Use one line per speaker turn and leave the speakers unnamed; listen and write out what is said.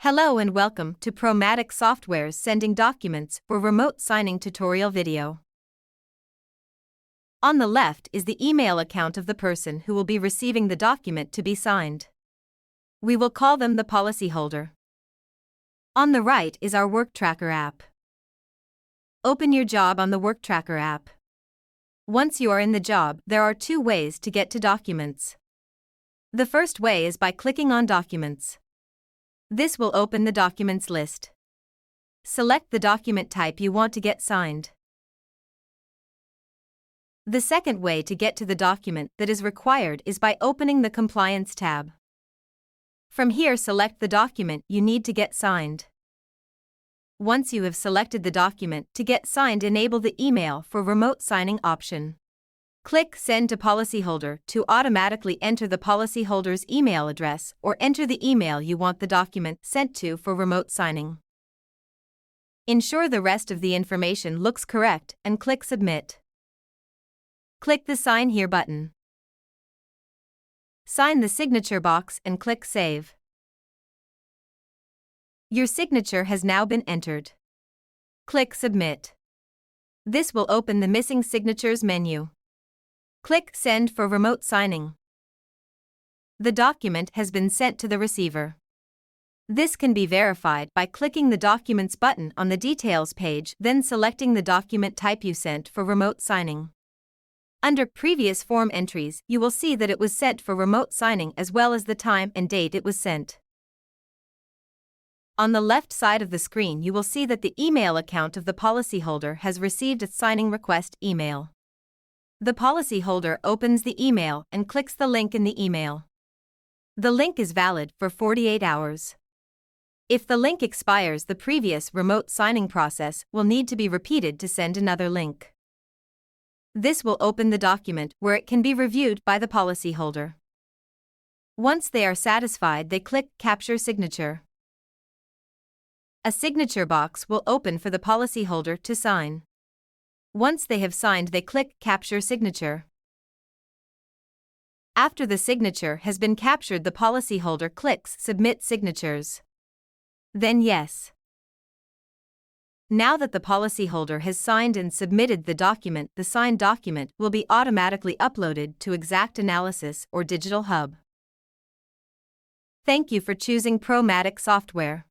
Hello and welcome to Promatic Software's Sending Documents for Remote Signing tutorial video. On the left is the email account of the person who will be receiving the document to be signed. We will call them the policyholder. On the right is our WorkTracker app. Open your job on the WorkTracker app. Once you are in the job, there are two ways to get to documents. The first way is by clicking on Documents. This will open the documents list. Select the document type you want to get signed. The second way to get to the document that is required is by opening the Compliance tab. From here, select the document you need to get signed. Once you have selected the document to get signed, enable the Email for Remote Signing option. Click Send to Policyholder to automatically enter the policyholder's email address or enter the email you want the document sent to for remote signing. Ensure the rest of the information looks correct and click Submit. Click the Sign Here button. Sign the signature box and click Save. Your signature has now been entered. Click Submit. This will open the Missing Signatures menu. Click Send for remote signing. The document has been sent to the receiver. This can be verified by clicking the Documents button on the Details page, then selecting the document type you sent for remote signing. Under Previous Form Entries, you will see that it was sent for remote signing as well as the time and date it was sent. On the left side of the screen, you will see that the email account of the policyholder has received a signing request email. The policyholder opens the email and clicks the link in the email. The link is valid for 48 hours. If the link expires, the previous remote signing process will need to be repeated to send another link. This will open the document where it can be reviewed by the policyholder. Once they are satisfied, they click Capture Signature. A signature box will open for the policyholder to sign. Once they have signed, they click Capture Signature. After the signature has been captured, the policyholder clicks Submit Signatures. Then Yes. Now that the policyholder has signed and submitted the document, the signed document will be automatically uploaded to Exact Analysis or Digital Hub. Thank you for choosing Promatic software.